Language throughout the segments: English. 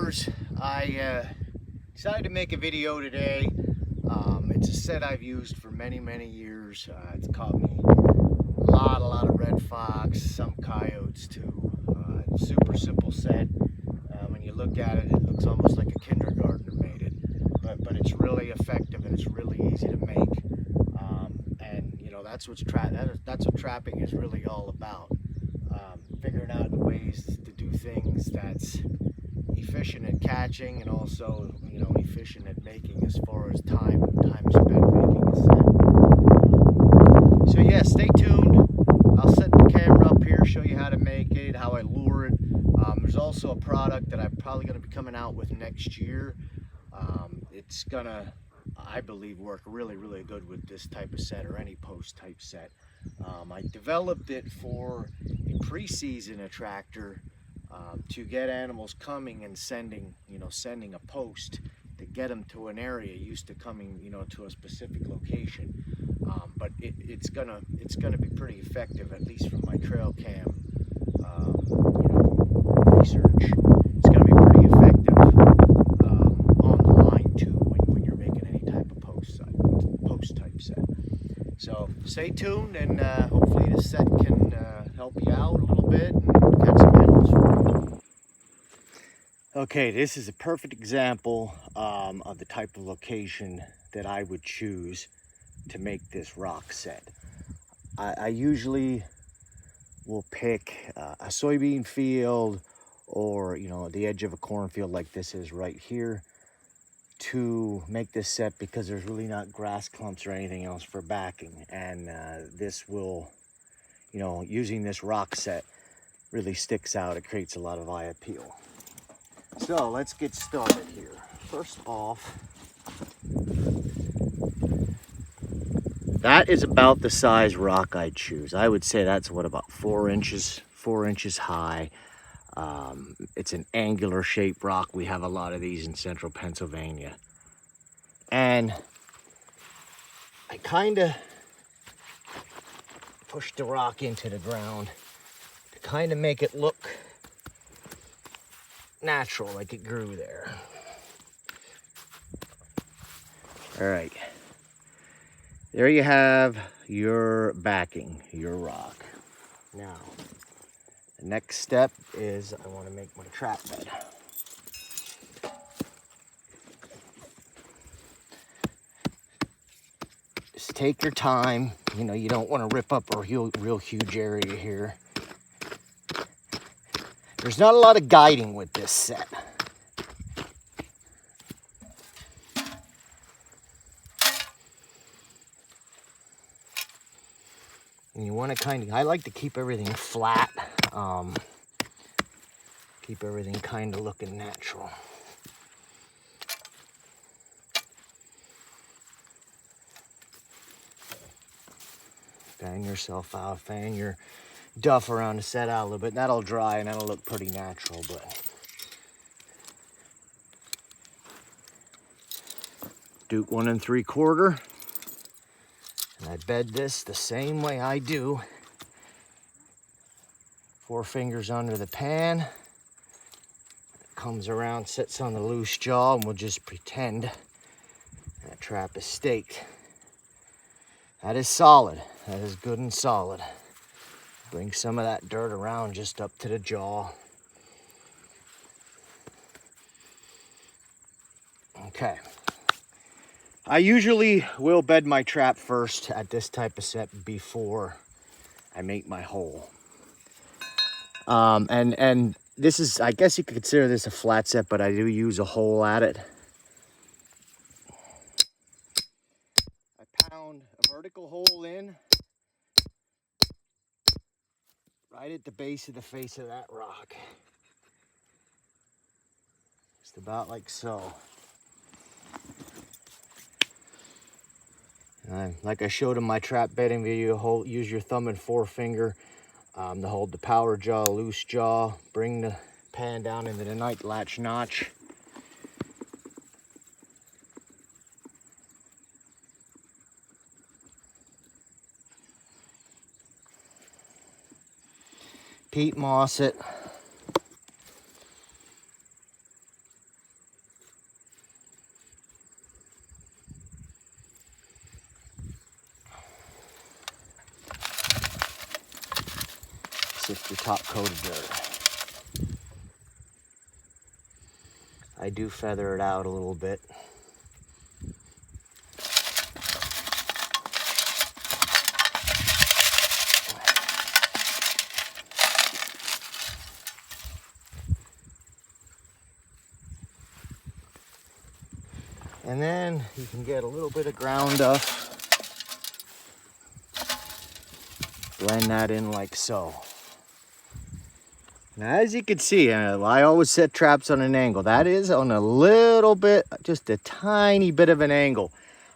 outdoors. I decided to make a video today. It's a set I've used for many years. It's caught me a lot of red fox, some coyotes too. Super simple set. When you look at it, it looks almost like a kindergartner made it, but it's really effective and it's really easy to make. And you know, that's what trapping is really all about. Figuring out ways to do things that's efficient at catching and also, you know, efficient at making as far as time spent making a set. So yeah, stay tuned. I'll set the camera up here, show you how to make it, how I lure it. There's also a product that I'm probably going to be coming out with next year. It's gonna, I believe, work really good with this type of set or any post type set. I developed it for a pre-season attractor to get animals coming and sending a post to get them to an area used to coming, you know, to a specific location. But it's gonna be pretty effective, at least from my trail cam research. It's gonna be pretty effective on the line too when you're making any type of post type set. So stay tuned, and hopefully this set can help you out a little bit and catch some animals for you. Okay, this is a perfect example of the type of location that I would choose to make this rock set. I usually will pick a soybean field, or you know, the edge of a cornfield like this is right here, to make this set, because there's really not grass clumps or anything else for backing, and this will, you know, using this rock set really sticks out. It creates a lot of eye appeal. So let's get started here. First off, that is about the size rock I choose. I would say that's what, about 4 inches high. It's an angular shaped rock. We have a lot of these in central Pennsylvania. And I kind of pushed the rock into the ground to kind of make it look natural, like it grew there. All right. There you have your backing, your rock. Now, the next step is I want to make my trap bed. Just take your time. You know, you don't want to rip up a real huge area here. There's not a lot of guiding with this set. And you want to I like to keep everything flat. Keep everything kind of looking natural. Fan yourself out, fan your duff around the set out a little bit. That'll dry and that'll look pretty natural, but Duke 1 3/4. And I bed this the same way I do. 4 fingers under the pan. It comes around, sits on the loose jaw, and we'll just pretend that trap is staked. That is solid. That is good and solid. Bring some of that dirt around just up to the jaw. Okay. I usually will bed my trap first at this type of set before I make my hole. And this is, I guess you could consider this a flat set, but I do use a hole at it. I pound a vertical hole in right at the base of the face of that rock. Just about like so. Like I showed in my trap bedding video, use your thumb and forefinger to hold the power jaw, loose jaw. Bring the pan down into the night latch notch. Peat moss it. sift your top coat of dirt. I do feather it out a little bit. And then you can get a little bit of ground up. Blend that in like so. Now, as you can see, I always set traps on an angle. That is on a little bit, just a tiny bit of an angle.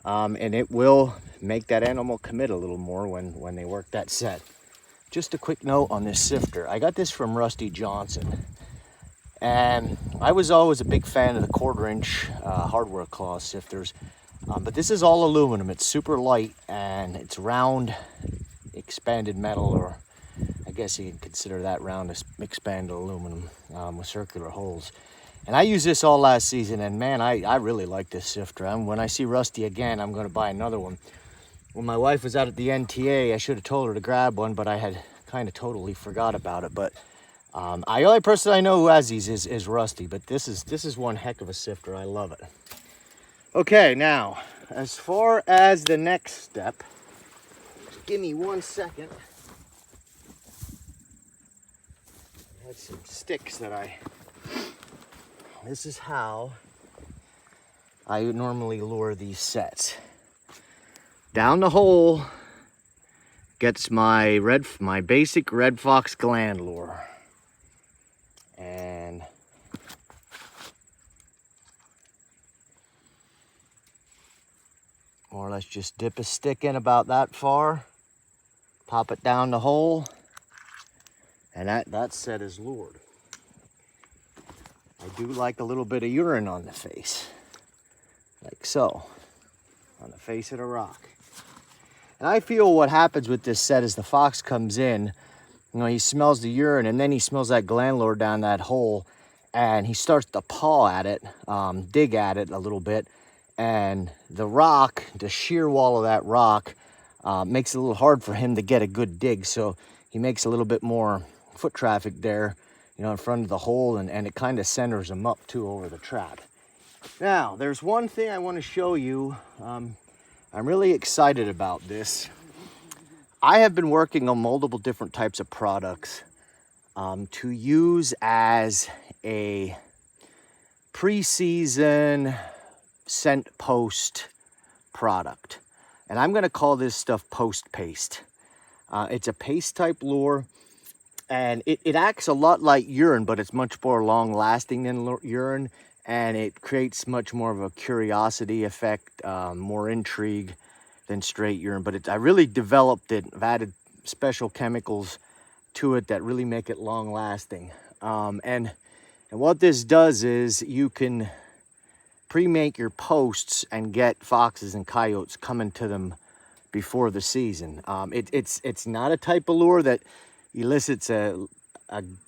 And it will make that animal commit a little more when they work that set. Just a quick note on this sifter. I got this from Rusty Johnson. And I was always a big fan of the 1/4 inch hardware claw sifters. But this is all aluminum. It's super light and it's round expanded metal, or I guess you can consider that round expanded aluminum with circular holes. And I used this all last season, and man, I really like this sifter. When I see Rusty again, I'm going to buy another one. When my wife was out at the NTA, I should have told her to grab one, but I had kind of totally forgot about it. But the only person I know who has these is Rusty, but this is one heck of a sifter. I love it. Okay, now, as far as the next step, just give me 1 second. I had some sticks that this is how I normally lure these sets. Down the hole gets my basic red fox gland lure. And more or less just dip a stick in about that far, pop it down the hole, and that set is lured. I do like a little bit of urine on the face, like so, on the face of the rock. And I feel what happens with this set is the fox comes in, he smells the urine, and then he smells that gland lure down that hole, and he starts to paw at it, dig at it a little bit, and the rock, the sheer wall of that rock, makes it a little hard for him to get a good dig, so he makes a little bit more foot traffic there, in front of the hole, and it kind of centers him up too over the trap. Now, there's one thing I want to show you. I'm really excited about this. I have been working on multiple different types of products to use as a pre-season scent post product. And I'm going to call this stuff post paste. It's a paste type lure, and it acts a lot like urine, but it's much more long lasting than urine, and it creates much more of a curiosity effect, more intrigue than straight urine. But I really developed it. I've added special chemicals to it that really make it long lasting. And what this does is you can pre-make your posts and get foxes and coyotes coming to them before the season. It's not a type of lure that elicits a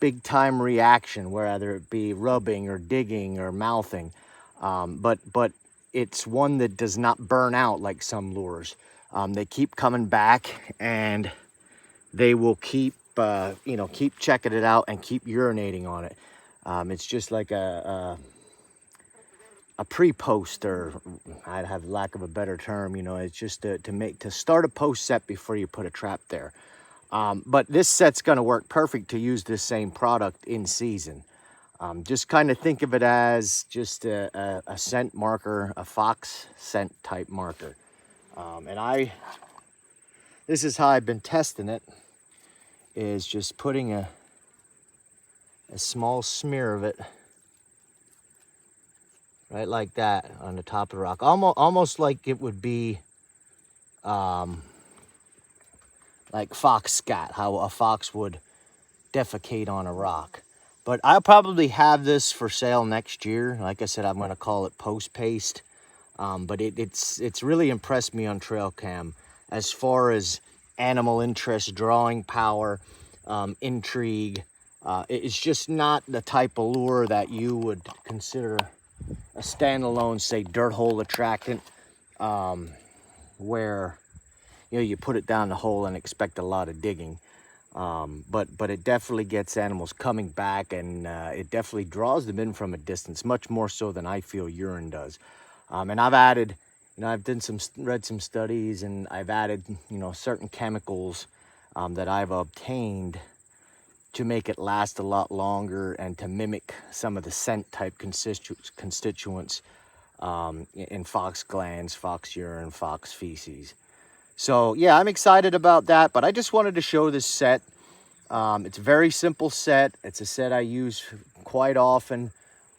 big time reaction, whether it be rubbing or digging or mouthing, but it's one that does not burn out like some lures. They keep coming back, and they will keep keep checking it out and keep urinating on it. It's just like a pre-post, or I'd have lack of a better term, it's just to start a post set before you put a trap there. But this set's going to work perfect to use this same product in season. Just kind of think of it as just a scent marker, a fox scent type marker. And this is how I've been testing it, is just putting a small smear of it right like that on the top of the rock, almost like it would be like fox scat, how a fox would defecate on a rock. But I'll probably have this for sale next year. Like I said, I'm going to call it post paste. But it's really impressed me on trail cam as far as animal interest, drawing power, intrigue. It's just not the type of lure that you would consider a standalone, say, dirt hole attractant, where you put it down the hole and expect a lot of digging. But it definitely gets animals coming back, and it definitely draws them in from a distance, much more so than I feel urine does. And I've added, I've read some studies, and I've added, certain chemicals that I've obtained to make it last a lot longer and to mimic some of the scent type constituents in fox glands, fox urine, fox feces. So yeah, I'm excited about that, but I just wanted to show this set. It's a very simple set. It's a set I use quite often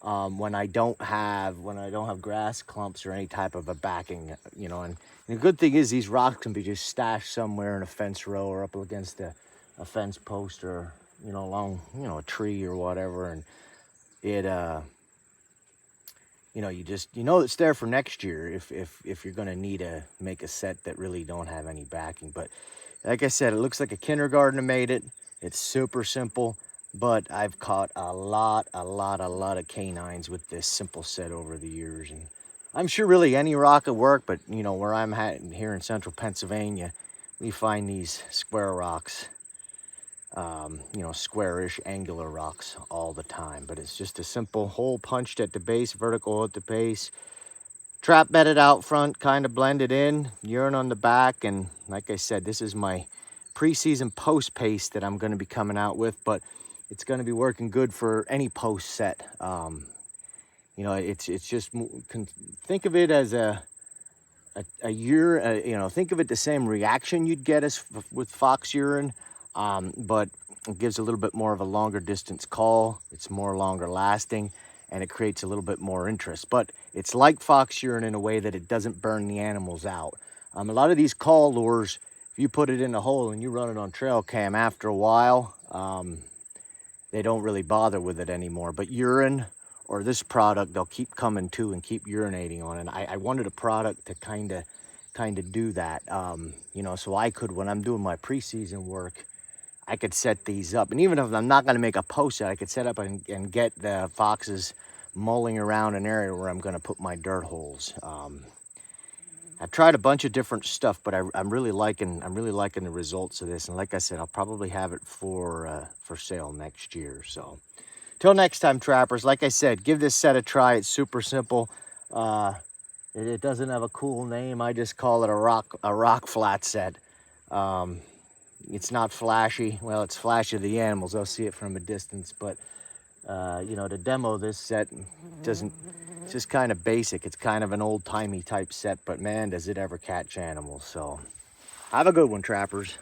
when I don't have grass clumps or any type of a backing, And the good thing is these rocks can be just stashed somewhere in a fence row or up against a fence post, or along a tree or whatever, and it it's there for next year if you're going to need to make a set that really don't have any backing. But like I said, it looks like a kindergartner made it. It's super simple, but I've caught a lot of canines with this simple set over the years. And I'm sure really any rock would work, but where I'm at here in central Pennsylvania, we find these square rocks, squarish angular rocks all the time. But it's just a simple hole punched at the base, vertical at the base, trap bedded out front, kind of blended in, urine on the back. And like I said, this is my preseason post paste that I'm going to be coming out with, but it's going to be working good for any post set. It's just, think of it as a year, think of it the same reaction you'd get as with fox urine, but it gives a little bit more of a longer distance call. It's more longer lasting, and it creates a little bit more interest. But it's like fox urine in a way that it doesn't burn the animals out. A lot of these call lures, if you put it in a hole and you run it on trail cam, after a while, they don't really bother with it anymore. But urine or this product, they'll keep coming to and keep urinating on it. I wanted a product to kind of do that, so I could, when I'm doing my preseason work, I could set these up. And even if I'm not going to make a post set, I could set up and get the foxes mulling around an area where I'm going to put my dirt holes. I've tried a bunch of different stuff, but I'm really liking the results of this. And like I said, I'll probably have it for sale next year. So till next time, trappers, like I said, give this set a try. It's super simple. It doesn't have a cool name. I just call it a rock flat set. It's not flashy. Well, it's flashy to the animals. They'll see it from a distance, but to demo this set doesn't. It's just kind of basic. It's kind of an old-timey type set, but man, does it ever catch animals. So have a good one, trappers.